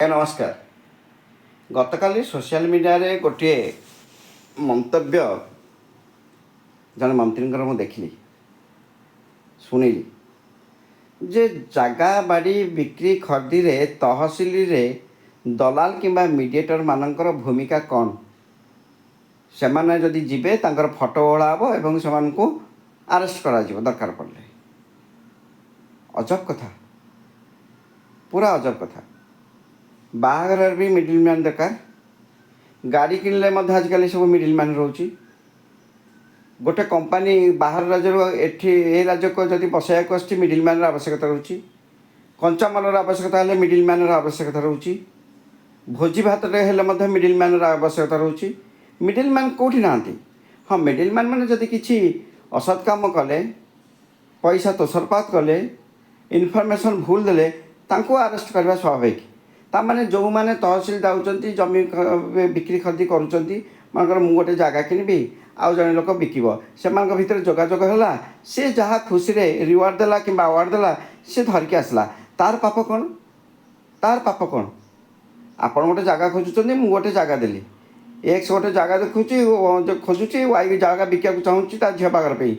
नमस्कार। गतकाली social media रे गोटे मंतव्य जन मंत्री मु देखली शुणिली जे जगह बाड़ी बिक्री खरीदी रे तहसिल रे दलाल किंबा मीडिएटर मानकर भूमिका कौन से माने जदि जीवे तांकर फोटो ओढ़ा हम एवं से अरेस्ट करा जिवो दरकार पड़े। अजब कथा, पूरा अजब कथा। बाहागर भी मिडिल मैन दरकार। गाड़ी किनले आजिकल सब मिडिल मैन रोचे। गोटे कंपनी बाहर राज्य ए राज्य को जब बसाइक आस मिडिल मैन आवश्यकता रोचे। कंचामाल आवश्यकता है मिडिल मैन आवश्यकता रोचे। भोजी भात मिडिल मैन आवश्यकता रोचे। मिडिल मैन कौटी ना। हाँ, मिडिल मैन मैंने जदि किसी असत काम कले, पैसा तोसरपात कले, इनफर्मेशन भूल देले तांको अरेस्ट करवा स्वाभाविक। ताने जो मैंने तहसिल जाऊँच जमी बिक्री खरीदी कर गोटे जगह किनबी आउ जड़े लोक बिकब से भर जोगाजोग है सी जहाँ खुशी रिवार्ड देला कि अवार्ड देला सी धरिकी आसला तार पाप कौन? तार पाप कौन? आपड़ गोटे जगह खोजुं मुझे गोटे जगह देली एक्स गोटे जगह देखुची खोजुची वाई जगह बिका चाहूँगी ता झील बागर पे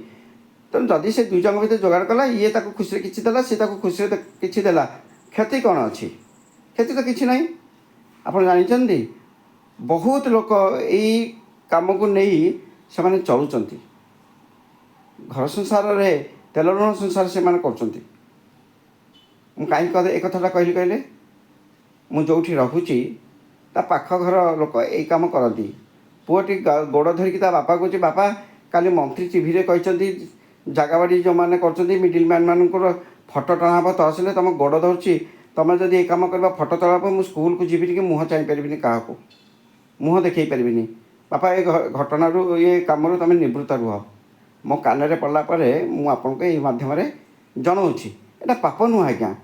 तेणु जदि से दुई जन भर जोगाड़ कला ये खुशी किसी देला सी खुशी किसी देला क्षति कौन अच्छी? क्षति तो किसी ना। आप जानते बहुत लोक यही कम को नहीं से माने चलुंट घर संसार रे तेल लुण संसार से कर कहीं एक कथाटा कहली कहले मुझे रखुची ता पाख घर लोक यही कम करती पुओटी गोड़ धरिकी बापा कहे बापा काली मंत्री टीवी रे कहते जगह बाड़ी जो मैंने कर मिडिल मैन मान फटो टणा हम तहसिल तुम गोड़ धरुची तुम जब ये कम कर फटो तला मुझे स्कूल को जीवी कि मुँह चाह पारि क्या मुँह देखे पारि बापा ये घटना ये कम तुम निवृत्त रुह मो कान में पड़ा मुझे ये मध्यम जनाऊँगी एटा पाप नुह आज्ञा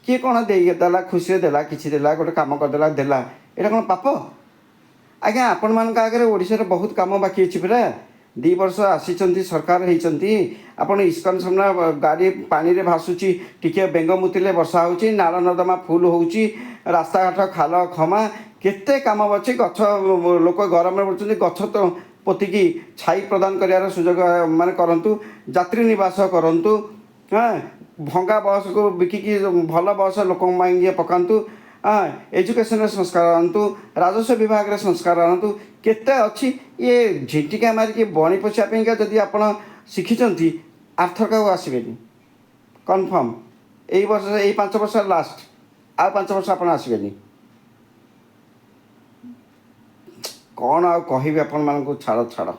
किए कौन देला खुशी देला किसी देला गोटे कम करदेला देला यहाँ कौन पाप आज्ञा? आपण मान आगे ओडिशा बहुत कम बाकी अच्छी पूरा 2 वर्ष आसी सरकार होती आपड़ इस्कन सामना गाड़ी पानी रे भासुची टिके बेंग मुतिले वर्षा होची नाल नर्दमा फुल होची रास्ता घाट खाल खमा केते काम अच्छे गछ लोक गरम में पड़ते गछ तो पोतिकी छाई प्रदान कर सुजोग माने करंतु यात्री निवास करंतु। हाँ, भंगा बस को बिकिकी भल बस लोक ये पकातु। हाँ, एजुकेशन संस्कार आनतु, राजस्व विभाग रे संस्कार आनतु केते अच्छी ये झिटिका मारिकी बणी पोषापा जदि आप शिखिंट आर्थक आसबे कन्फर्म यही वर्ष यही 5 वर्ष लास्ट आ 5 वर्ष आप आसबे कौन आ कह छाड़ छाड़।